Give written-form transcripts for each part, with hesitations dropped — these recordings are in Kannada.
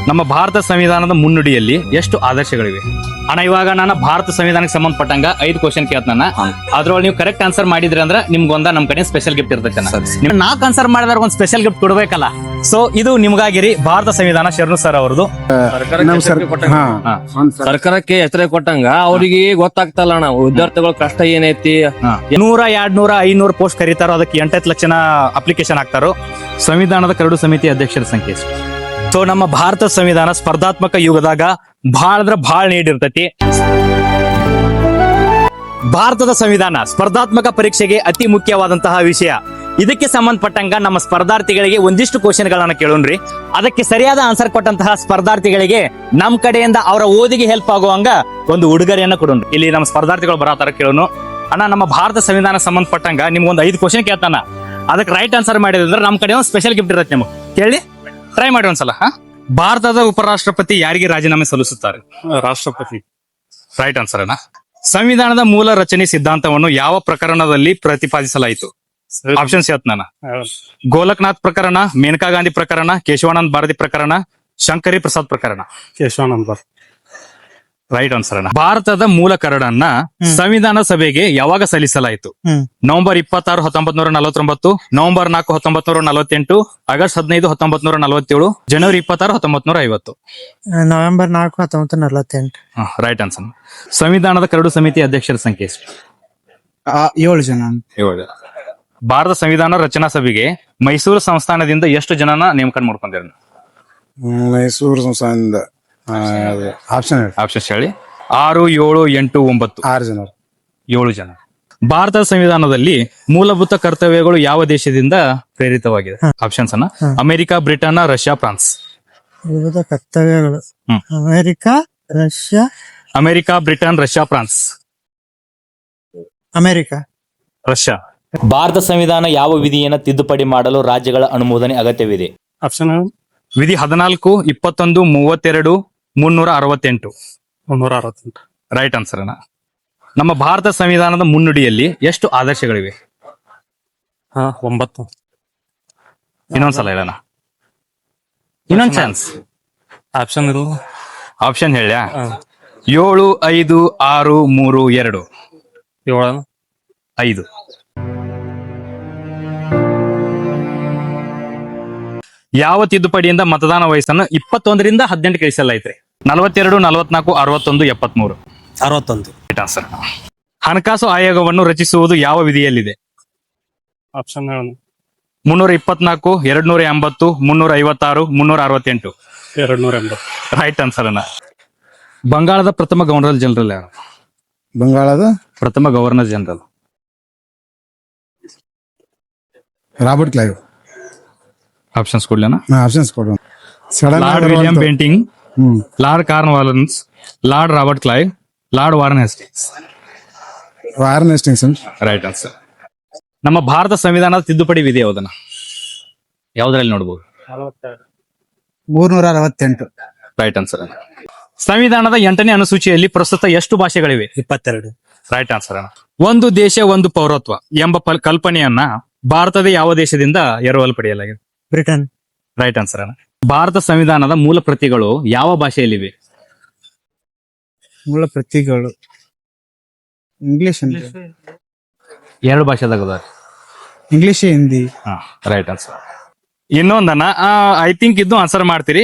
ನಮ್ಮ ಭಾರತ ಸಂವಿಧಾನದ ಮುನ್ನುಡಿಯಲ್ಲಿ ಎಷ್ಟು ಆದರ್ಶಗಳಿವೆ? ಅಣ್ಣ, ಇವಾಗ ನಾನು ಭಾರತ ಸಂವಿಧಾನಕ್ಕೆ ಸಂಬಂಧಪಟ್ಟಂಗ 5 ಕ್ವಶನ್ ಕೇಳ್ತಾನ. ಅದ್ರೊಳಗೆ ನೀವು ಕರೆಕ್ಟ್ ಆನ್ಸರ್ ಮಾಡಿದ್ರಿ ಅಂದ್ರೆ ನಿಮ್ಗೊಂದ ನಮ್ ಕಡೆ ಸ್ಪೆಷಲ್ ಗಿಫ್ಟ್ ಇರ್ತೈತೆ. ನೀವು 4 ಆನ್ಸರ್ ಮಾಡಿದ್ರೆ ಒಂದು ಸ್ಪೆಷಲ್ ಗಿಫ್ಟ್ ಕೊಡ್ಬೇಕಲ್ಲ. ಸೊ ಇದು ನಿಮ್ಗಾಗಿರಿ ಭಾರತ ಸಂವಿಧಾನ ಶರಣು ಸರ್ ಅವ್ರದ್ದು. ಸರ್ಕಾರಕ್ಕೆ ಹೆಸರೇ ಕೊಟ್ಟಂಗ ಅವ್ರಿಗೆ ಗೊತ್ತಾಗ್ತಲ್ಲ ಅಣ್ಣ, ವಿದ್ಯಾರ್ಥಿಗಳ ಕಷ್ಟ ಏನೈತಿ. 100, 200, 500 ಪೋಸ್ಟ್ ಕರೀತಾರೋ, ಅದಕ್ಕೆ 8 ಲಕ್ಷ ಅಪ್ಲಿಕೇಶನ್ ಹಾಕ್ತಾರೋ. ಸಂವಿಧಾನದ ಕರಡು ಸಮಿತಿ ಅಧ್ಯಕ್ಷರ ಸಂಖ್ಯೆ. ಸೊ ನಮ್ಮ ಭಾರತ ಸಂವಿಧಾನ ಸ್ಪರ್ಧಾತ್ಮಕ ಯುಗದಾಗ ಭಾಳ ನೀಡಿರ್ತೈತಿ. ಭಾರತದ ಸಂವಿಧಾನ ಸ್ಪರ್ಧಾತ್ಮಕ ಪರೀಕ್ಷೆಗೆ ಅತಿ ಮುಖ್ಯವಾದಂತಹ ವಿಷಯ. ಇದಕ್ಕೆ ಸಂಬಂಧಪಟ್ಟಂಗ ನಮ್ಮ ಸ್ಪರ್ಧಾರ್ಥಿಗಳಿಗೆ ಒಂದಿಷ್ಟು ಕ್ವಶನ್ ಗಳನ್ನ ಕೇಳೋಣ್ರಿ. ಅದಕ್ಕೆ ಸರಿಯಾದ ಆನ್ಸರ್ ಕೊಟ್ಟಂತಹ ಸ್ಪರ್ಧಾರ್ಥಿಗಳಿಗೆ ನಮ್ ಕಡೆಯಿಂದ ಅವರ ಓದಿಗೆ ಹೆಲ್ಪ್ ಆಗುವಂಗ ಒಂದು ಉಡುಗೊರೆಯನ್ನ ಕೊಡೋಣ. ಇಲ್ಲಿ ನಮ್ಮ ಸ್ಪರ್ಧಾರ್ಥಿಗಳು ಬರತಾರ, ಕೇಳೋನು. ಅಣ್ಣ, ನಮ್ಮ ಭಾರತ ಸಂವಿಧಾನ ಸಂಬಂಧಪಟ್ಟಂಗ ನಿಮ್ಗೊಂದು 5 ಕ್ವಶನ್ ಕೇಳ್ತಾನ. ಅದಕ್ಕೆ ರೈಟ್ ಆನ್ಸರ್ ಮಾಡಿದ್ರೆ ನಮ್ ಕಡೆ ಒಂದು ಸ್ಪೆಷಲ್ ಗಿಫ್ಟ್ ಇರುತ್ತೆ. ನಿಮಗೆ ಕೇಳಿ ಟ್ರೈ ಮಾಡಿ ಒಂದ್ಸಲ. ಭಾರತದ ಉಪರಾಷ್ಟ್ರಪತಿ ಯಾರಿಗೆ ರಾಜೀನಾಮೆ ಸಲ್ಲಿಸುತ್ತಾರೆ? ರಾಷ್ಟ್ರಪತಿ. ರೈಟ್ ಆನ್ಸರ್ ಅಣ್ಣ. ಸಂವಿಧಾನದ ಮೂಲ ರಚನೆ ಸಿದ್ಧಾಂತವನ್ನು ಯಾವ ಪ್ರಕರಣದಲ್ಲಿ ಪ್ರತಿಪಾದಿಸಲಾಯಿತು? ಆಪ್ಷನ್ಸ್ ಹೇಳ್ತಾನ. ಗೋಲಕ್ನಾಥ್ ಪ್ರಕರಣ, ಮೇನಕಾ ಗಾಂಧಿ ಪ್ರಕರಣ, ಕೇಶವಾನಂದ ಭಾರತಿ ಪ್ರಕರಣ, ಶಂಕರಿ ಪ್ರಸಾದ್ ಪ್ರಕರಣ. ಕೇಶವಾನಂದ ಭಾರತಿ. ರೈಟ್ ಆನ್ಸರ್ ಅಣ್ಣ. ಭಾರತದ ಮೂಲ ಕರಡನ್ನ ಸಂವಿಧಾನ ಸಭೆಗೆ ಯಾವಾಗ ಸಲ್ಲಿಸಲಾಯಿತು? ನವೆಂಬರ್ 26, 1949, ನವೆಂಬರ್ 4, 1948, ಆಗಸ್ಟ್ 15, 1947, ಜನವರಿ 26, 1950. ನವೆಂಬರ್ 4, 1948. Right answer. ಸಂವಿಧಾನದ ಕರಡು ಸಮಿತಿ ಅಧ್ಯಕ್ಷರ ಸಂಖ್ಯೆ ಎಷ್ಟು? 7 ಜನ. ಭಾರತ ಸಂವಿಧಾನ ರಚನಾ ಸಭೆಗೆ ಮೈಸೂರು ಸಂಸ್ಥಾನದಿಂದ ಎಷ್ಟು ಜನನ ನೇಮಕ ಮಾಡ್ಕೊಂಡಿರ? ಮೈಸೂರು ಸಂಸ್ಥಾನದಿಂದ ಆಪ್ಷನ್ ಹೇಳಿ. 6, 7, 8, 9. 6 ಜನ. 7 ಜನ. ಭಾರತದ ಸಂವಿಧಾನದಲ್ಲಿ ಮೂಲಭೂತ ಕರ್ತವ್ಯಗಳು ಯಾವ ದೇಶದಿಂದ ಪ್ರೇರಿತವಾಗಿದೆ? ಆಪ್ಷನ್ಸ್ ಅನ್ನ. America, Britain, Russia, France. ಮೂಲಭೂತ ಕರ್ತವ್ಯಗಳು America, Britain, Russia, France. America. Russia. ಭಾರತ ಸಂವಿಧಾನ ಯಾವ ವಿಧಿಯನ್ನ ತಿದ್ದುಪಡಿ ಮಾಡಲು ರಾಜ್ಯಗಳ ಅನುಮೋದನೆ ಅಗತ್ಯವಿದೆ? ಆಪ್ಷನ್ ವಿಧಿ 14, 21, 32, 368. 368. ರೈಟ್ ಆನ್ಸರ್ ಅಣ್ಣ. ನಮ್ಮ ಭಾರತ ಸಂವಿಧಾನದ ಮುನ್ನುಡಿಯಲ್ಲಿ ಎಷ್ಟು ಆದರ್ಶಗಳಿವೆ? 9. ಇನ್ನೊಂದ್ಸಲ ಹೇಳೋಣ. ಇನ್ನೊಂದ್ ಚಾನ್ಸ್. ಆಪ್ಷನ್ ಇಲ್ಲ. ಆಪ್ಷನ್ ಹೇಳ್ಯಾ? 7, 5, 6, 3, 2. 7, 5. ಯಾವ ತಿದ್ದುಪಡಿಯಿಂದ ಮತದಾನ ವಯಸ್ಸನ್ನು 21ರಿಂದ 18 ಇಳಿಸಲಾಯಿತು? 42, 44, 61, 73. 61. Right answer. ಹಣಕಾಸು ಆಯೋಗವನ್ನು ರಚಿಸುವುದು ಯಾವ ವಿಧಿಯಲ್ಲಿದೆ? ಆಪ್ಷನ್ 324, 280, 356, 368. 280. ರೈಟ್ ಆನ್ಸರ್ ಅನ್ನ. ಬಂಗಾಳದ ಪ್ರಥಮ ಗವರ್ನರ್ ಜನರಲ್ ಯಾರು? ಬಂಗಾಳದ ಪ್ರಥಮ governor general. Robert Clive. Options ಕೊಡ್ಲೇನಾ? ಆಪ್ಷನ್ಸ್ ಕೊಡು. Lord William Bentinck, Lord Cornwallis, Lord Robert Clive, Lord Warren Hastings. Warren Hastings. Right answer. ನಮ್ಮ ಭಾರತ ಸಂವಿಧಾನದ ತಿದ್ದುಪಡಿ ವಿಧಿ ಯಾವುದನ್ನ ಯಾವ್ದ್ರಲ್ಲಿ ನೋಡ್ಬೋದು? 368. Right answer. ಸಂವಿಧಾನದ 8ನೇ ಅನುಸೂಚಿಯಲ್ಲಿ ಪ್ರಸ್ತುತ ಎಷ್ಟು ಭಾಷೆಗಳಿವೆ? 22. Right answer. ಒಂದು ದೇಶ ಒಂದು ಪೌರತ್ವ ಎಂಬ ಕಲ್ಪನೆಯನ್ನ ಭಾರತದ ಯಾವ ದೇಶದಿಂದ ಎರವಲು ಪಡೆಯಲಾಗಿದೆ? ಬ್ರಿಟನ್. Right answer. ಭಾರತ ಸಂವಿಧಾನದ ಮೂಲ ಪ್ರತಿಗಳು ಯಾವ ಭಾಷೆಯಲ್ಲಿವೆ? ಮೂಲ ಪ್ರತಿಗಳು ಇಂಗ್ಲಿಷ್. 2 ಭಾಷೆದಾಗ. ಇಂಗ್ಲಿಷ್, ಹಿಂದಿ. Right answer. ಇನ್ನೊಂದನ್ನ ಐ ಥಿಂಕ್ ಇದು ಆನ್ಸರ್ ಮಾಡ್ತೀರಿ,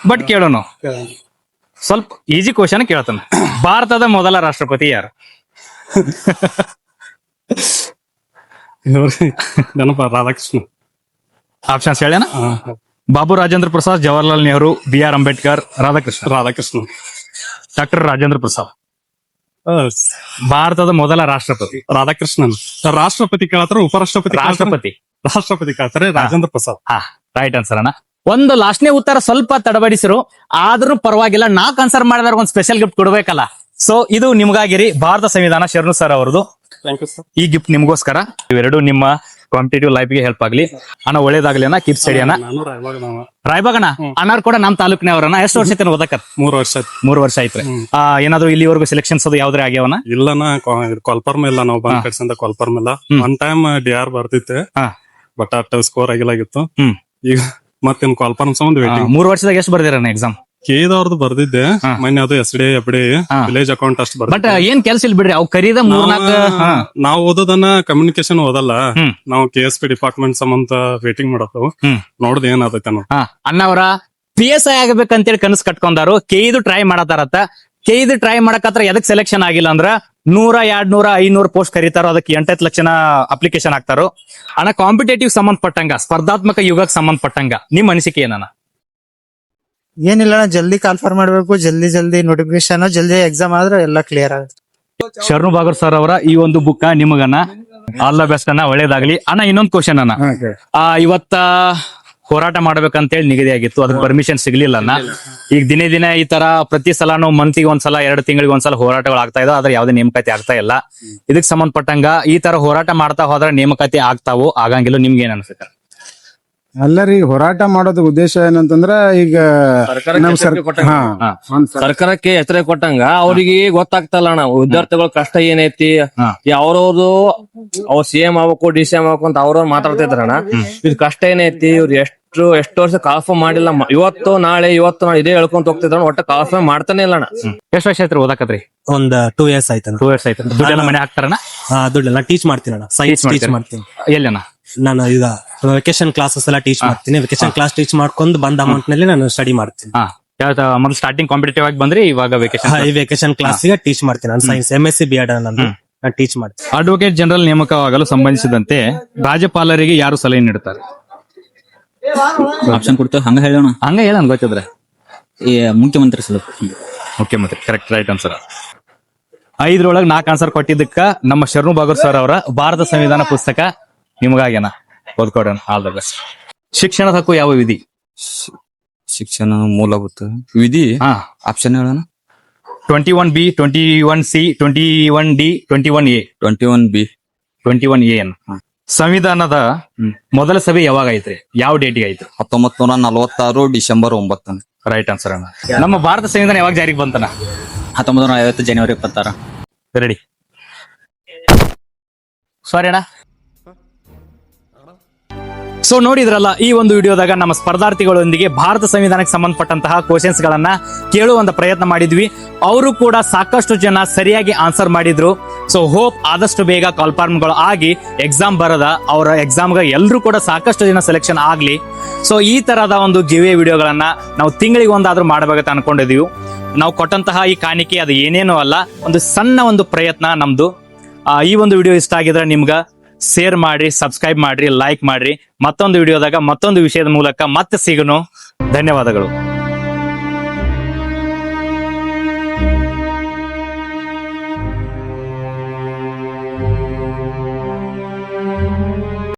ಬಟ್ ಕೇಳೋಣ. ಸ್ವಲ್ಪ ಈಜಿ ಕ್ವಶನ್ ಕೇಳ್ತಾನೆ. ಭಾರತದ ಮೊದಲ ರಾಷ್ಟ್ರಪತಿ ಯಾರು? ನೆನಪ ರಾಧಾಕೃಷ್ಣ. ಆಪ್ಷನ್ಸ್ ಹೇಳೇನ? ಬಾಬು ರಾಜೇಂದ್ರ ಪ್ರಸಾದ್, ಜವಾಹರ್ಲಾಲ್ ನೆಹರು, BR ಅಂಬೇಡ್ಕರ್, ರಾಧಾಕೃಷ್ಣ. ಡಾಕ್ಟರ್ ರಾಜೇಂದ್ರ ಪ್ರಸಾದ್. ಭಾರತದ ಮೊದಲ ರಾಷ್ಟ್ರಪತಿ ರಾಧಾಕೃಷ್ಣನ್. ರಾಷ್ಟ್ರಪತಿ ಕೇಳ್ತಾರೆ, ಉಪರಾಷ್ಟ್ರಪತಿ. ರಾಷ್ಟ್ರಪತಿ ಕೇಳ್ತಾರೆ ರಾಜೇಂದ್ರ ಪ್ರಸಾದ್. ರೈಟ್ ಆನ್ಸರ್ ಅಣ್ಣ. ಒಂದು ಲಾಸ್ಟ್ನೇ ಉತ್ತರ ಸ್ವಲ್ಪ ತಡಬಡಿಸಿರು, ಆದ್ರೂ ಪರವಾಗಿಲ್ಲ. 4 ಆನ್ಸರ್ ಮಾಡಿದ್ರೆ ಒಂದು ಸ್ಪೆಷಲ್ ಗಿಫ್ಟ್ ಕೊಡ್ಬೇಕಲ್ಲ. ಸೊ ಇದು ನಿಮ್ಗಾಗಿರಿ ಭಾರತ ಸಂವಿಧಾನ ಶರಣು ಸರ್ ಅವರದು. Thank you sir. ಈ ಗಿಫ್ಟ್ ನಿಮ್ಗೋಸ್ಕರ. ಇವೆರಡು ನಿಮ್ಮ ಕಾಂಪಿಟೇಟಿವ್ ಲೈಫ್ ಗೆ ಹೆಲ್ಪ್ ಆಗ್ಲಿ ಅಣ್ಣ, ಒಳ್ಳೇದಾಗ್ಲಿ ಅಣ್ಣ. ಕೀಪ್ ಸ್ಟಡಿ ಅಣ್ಣ. ರಾಯಬಾಗಣ್ಣ ಅಣ್ಣಾರ್ ಕೂಡ ನಮ್ ತಾಲೂಕಿನವ್ರನ್ನ. ಎಷ್ಟು ವರ್ಷ ಐತೆ ಓದಕ? 3 ವರ್ಷ. 3 ವರ್ಷ ಐತ್ರಿ. ಏನಾದ್ರು ಇಲ್ಲಿವರೆಗೂ ಸೆಲೆಕ್ಷನ್ಸ್ ಅದು ಯಾವ್ದ್ರ ಆಗ್ಯಾವನ? ಇಲ್ಲನ ಕಾಲ್ಫರ್ಮ್ ಇಲ್ಲ. ನಾವು ಬಂದ್ ಕಡ್ಸಿಂದ ಕಾಲ್ಫರ್ಮ್ ಇಲ್ಲ. ಒನ್ ಟೈಮ್ DR ಬರ್ತಿತ್ತೆ, ಬಟ್ ಅಟ್ ಸ್ಕೋರ್ ಆಗಿಲ್ಲಾಗಿತ್ತು. ಈಗ ಮತ್ತೇನ್ ಕಾಲ್ಫಾರ್ಮ್ ಸಂಬಂಧ ವೇಟಿಂಗ್. 3 ವರ್ಷದಾಗ ಎಷ್ಟು ಬರ್ದಿರಣ್ಣ ಎಕ್ಸಾಮ್? ಕೇದವ್ರದ್ದು ಬರ್ದಿದ್ದೆ ಮೊನ್ನೆ, ಅದು SD FD ವಿಲೇಜ್ ಅಕೌಂಟ್ ಅಷ್ಟು ಬಟ್ ಬರ್ದಿದ್ದೆ. ಏನ್ ಕೆಲ್ಸ ಇಲ್ಲ ಬಿಡ್ರಿ, ಅವ್ ಕರೀದ 3-4 ನಾವು ಓದೋದನ್ನ ಕಮ್ಯುನಿಕೇಶನ್ ಓದಲ್ಲ, ನಾವು KSP ಡಿಪಾರ್ಟ್ಮೆಂಟ್ ಸಂಬಂಧ ವೇಟಿಂಗ್ ಮಾಡತ್ತವು. ನೋಡ್ದ ಏನಾದೈತೆ ಅನ್ನೋ. ಅಣ್ಣವರ PSI ಆಗ್ಬೇಕಂತೇಳಿ ಕನಸು ಕಟ್ಕೊಂಡಾರು, KE ಟ್ರೈ ಮಾಡತಾರತ್ತ. KE ಟ್ರೈ ಮಾಡಕತ್ರ ಎದಕ್ ಸೆಲೆಕ್ಷನ್ ಆಗಿಲ್ಲ ಅಂದ್ರ 100, 200, 500 ಪೋಸ್ಟ್ ಕರೀತಾರೋ, ಅದಕ್ಕೆ 8 ಲಕ್ಷ ಅಪ್ಲಿಕೇಶನ್ ಹಾಕ್ತಾರೋ. ಅಣ್ಣ ಕಾಂಪಿಟೇಟಿವ್ ಸಂಬಂಧಪಟ್ಟಂಗ, ಸ್ಪರ್ಧಾತ್ಮಕ ಯುಗಕ್ಕೆ ಸಂಬಂಧಪಟ್ಟಂಗ ನಿಮ್ ಅನಿಸಿಕೆ ಏನಣ್ಣ? ಏನಿಲ್ಲ, ಜಲ್ದಿ ಕಾಲ್ಫಾರ್ ಮಾಡ್ಬೇಕು, ಜಲ್ದಿ ನೋಟಿಫಿಕೇಶನ್, ಜಲ್ದಿ ಎಕ್ಸಾಮ್ ಆದ್ರೆ ಎಲ್ಲ ಕ್ಲಿಯರ್ ಆಗುತ್ತೆ. ಶರಣು ಬಾಗರ್ ಸರ್ ಅವರ ಈ ಒಂದು ಬುಕ್ ನಿಮಗನ್ನ ಆಲ್ ದ ಬೆಸ್ಟ್ ಅನ್ನ, ಒಳ್ಳೇದಾಗ್ಲಿ ಅಣ್ಣ. ಇನ್ನೊಂದು ಕ್ವಶನ್ ಅನ್ನ, ಇವತ್ತ ಹೋರಾಟ ಮಾಡ್ಬೇಕಂತೇಳಿ ನಿಗದಿ ಆಗಿತ್ತು, ಅದಕ್ಕೆ ಪರ್ಮಿಷನ್ ಸಿಗ್ಲಿಲ್ಲ ಅನ್ನ. ಈಗ ದಿನೇ ದಿನ ಈ ತರ ಪ್ರತಿ ಸಲಾನು ಮಂತ್ಲಿಗೆ ಒಂದ್ಸಲ, 2 ತಿಂಗಳಿಗೆ ಒಂದ್ಸಲ ಹೋರಾಟಗಳು ಆಗ್ತಾ ಇದಾವೆ, ಆದ್ರೆ ಯಾವ್ದೇ ನೇಮಕಾತಿ ಆಗ್ತಾ ಇಲ್ಲ. ಇದಕ್ ಸಂಬಂಧಪಟ್ಟಂಗ ಈ ತರ ಹೋರಾಟ ಮಾಡ್ತಾ ಹೋದ್ರೆ ನೇಮಕಾತಿ ಆಗ್ತಾವೋ ಆಗಂಗಿಲ್ಲ, ನಿಮ್ಗೆ ಏನ್ ಅನ್ಸುತ್ತೆ? ಅಲ್ಲರೀಗ ಹೋರಾಟ ಮಾಡೋದು ಉದ್ದೇಶ ಏನಂತಂದ್ರ ಈಗ ಸರ್ಕಾರಕ್ಕೆ ಎಚ್ಚರಿಕೆ ಕೊಟ್ಟಂಗ ಅವ್ರಿಗೆ ಗೊತ್ತಾಗ್ತಲ್ಲ ಅಣ್ಣ, ವಿದ್ಯಾರ್ಥಿಗಳ ಕಷ್ಟ ಏನೈತಿ. ಅವ್ರವ್ರದು ಅವ್ರ CM ಆಗ್ಬೇಕು, DCM ಆಗ್ಬೇಕು ಅಂತ ಅವ್ರವ್ರು ಮಾತಾಡ್ತಿದ್ರಣ್ಣ. ಇದು ಕಷ್ಟ ಏನೈತಿ, ಇವ್ರು ಎಷ್ಟು ವರ್ಷ ಕಾಲ್ಫಾರ್ಮ್ ಮಾಡಿಲ್ಲ, ಇವತ್ತು ನಾಳೆ ಇದೇ ಹೇಳ್ಕೊಂತ ಹೋಗ್ತಿದ್ರ, ಒಟ್ಟ ಕಾಲ್ಫಾರ್ಮ್ ಮಾಡ್ತಾನೆ ಇಲ್ಲ ಅಣ್ಣ. ಎಷ್ಟು ವರ್ಷ ಆಯ್ತು ಓದಾಕತ್ರಿ? ಒಂದ್ 2 years ಆಯ್ತು. 2 years ಆಯ್ತು. ದುಡ್ಡೆಲ್ಲ ಮನೆ ಹಾಕ್ತಾರಣ್ಣ? ದುಡ್ಡೆಲ್ಲ ಟೀಚ್ ಮಾಡ್ತೀನಿ ಅಣ್ಣ, ಸೈನ್ಸ್ ಟೀಚ್ ಮಾಡ್ತೀನಿ. ಎಲ್ಲಣ್ಣ? ನಾನು ಈಗ ವೆಕೇಶನ್ ಕ್ಲಾಸಸ್ ಎಲ್ಲ ಟೀಚ್ ಮಾಡ್ತೀನಿ. ವೆಕೇಶನ್ ಕ್ಲಾಸ್ ಟೀಚ್ ಮಾಡ್ಕೊಂಡು ಬಂದ ಅಮೌಂಟ್ ನಲ್ಲಿ ನಾನು ಸ್ಟಡಿ ಮಾಡ್ತೀನಿ. ಮೊದಲು ಸ್ಟಾರ್ಟಿಂಗ್ ಕಾಂಪಿಟೇಟಿವ್ ಆಗಿ ಬಂದ್ರಿ, ಇವಾಗ ಈ ವೆಕೇಶನ್ ಕ್ಲಾಸ್ ಗೆ ಟೀಚ್ ಮಾಡ್ತೀನಿ. ನಾನು ಸೈನ್ಸ್ MSc B.Ed ನಾನು ಟೀಚ್ ಮಾಡ್ತೀನಿ. ಅಡ್ವೊಕೇಟ್ ಜನರಲ್ ನೇಮಕವಾಗಲು ಸಂಬಂಧಿಸಿದಂತೆ ರಾಜ್ಯಪಾಲರಿಗೆ ಯಾರು ಸಲಹೆ ನೀಡುತ್ತಾರೆ? ಆಪ್ಷನ್ ಕೊಡ್ತೇವೆ, ಹಂಗ ಹೇಳೋಣ. ಹಂಗ ಹೇಳ ಗೊತ್ತಿದ್ರೆ ಮುಖ್ಯಮಂತ್ರಿ ಸಲಹೆ. ಮುಖ್ಯಮಂತ್ರಿ ಕರೆಕ್ಟ್, ರೈಟ್ ಆನ್ಸರ್. 5ರೊಳಗೆ 4 ಆನ್ಸರ್ ಕೊಟ್ಟಿದ್ದಕ್ಕ ನಮ್ಮ ಶರಣು ಬಾಗೂರ್ ಸರ್ ಅವರ ಭಾರತ ಸಂವಿಧಾನ ಪುಸ್ತಕ ನಿಮಗಾಗ್ಯಾನ, ಓದ್ಕೊಡೋಣ. All the best. ಶಿಕ್ಷಣದ ಹಕ್ಕು ಯಾವ ವಿಧಿ? ಶಿಕ್ಷಣ ಮೂಲಭೂತ ವಿಧಿ. ಆಪ್ಷನ್ ಹೇಳೋಣ. 21B, 21C, 21D, 21A. 21B, 21A ಅನ್ನ. ಸಂವಿಧಾನದ ಮೊದಲ ಸಭೆ ಯಾವಾಗ ಐತ್ರಿ? ಯಾವ ಡೇಟಿಗೆ ಆಯ್ತು? 1946 ಡಿಸೆಂಬರ್ 9. ರೈಟ್ ಆನ್ಸರ್ ಅಣ್ಣ. ನಮ್ಮ ಭಾರತ ಸಂವಿಧಾನ ಯಾವಾಗ ಜಾರಿಗೆ ಬಂತನ? 1950 ಜನವರಿ 26. ರೆಡಿ. ಸಾರಿ ಅಣ್ಣ. ಸೊ ನೋಡಿದ್ರಲ್ಲ, ಈ ಒಂದು ವಿಡಿಯೋದಾಗ ನಮ್ಮ ಸ್ಪರ್ಧಾರ್ಥಿಗಳೊಂದಿಗೆ ಭಾರತ ಸಂವಿಧಾನಕ್ಕೆ ಸಂಬಂಧಪಟ್ಟಂತಹ ಕ್ವಶನ್ಸ್ ಗಳನ್ನ ಕೇಳುವಂತ ಪ್ರಯತ್ನ ಮಾಡಿದ್ವಿ. ಅವರು ಕೂಡ ಸಾಕಷ್ಟು ಜನ ಸರಿಯಾಗಿ ಆನ್ಸರ್ ಮಾಡಿದ್ರು. ಸೊ ಹೋಪ್ ಆದಷ್ಟು ಬೇಗ ಕಾಲ್ಫಾರ್ಮ್ಗಳು ಆಗಿ ಎಕ್ಸಾಮ್ ಬರದ ಅವರ ಎಕ್ಸಾಮ್ಗೆ ಎಲ್ಲರೂ ಕೂಡ ಸಾಕಷ್ಟು ಜನ ಸೆಲೆಕ್ಷನ್ ಆಗ್ಲಿ. ಸೊ ಈ ತರದ ಒಂದು ಗಿವೆ ವಿಡಿಯೋಗಳನ್ನ ನಾವು ತಿಂಗಳಿಗೆ ಒಂದಾದ್ರೂ ಮಾಡಬೇಕಂತ ಅನ್ಕೊಂಡಿದೀವಿ. ನಾವು ಕೊಟ್ಟಂತಹ ಈ ಕಾಣಿಕೆ ಅದು ಏನೇನೂ ಅಲ್ಲ, ಒಂದು ಸಣ್ಣ ಒಂದು ಪ್ರಯತ್ನ ನಮ್ದು. ಈ ಒಂದು ವಿಡಿಯೋ ಇಷ್ಟ ಆಗಿದ್ರೆ ನಿಮ್ಗ ಶೇರ್ ಮಾಡಿ, ಸಬ್ಸ್ಕ್ರೈಬ್ ಮಾಡ್ರಿ, ಲೈಕ್ ಮಾಡ್ರಿ. ಮತ್ತೊಂದು ವಿಡಿಯೋದಾಗ ಮತ್ತೊಂದು ವಿಷಯದ ಮೂಲಕ ಮತ್ತೆ ಸಿಗೋಣ. ಧನ್ಯವಾದಗಳು.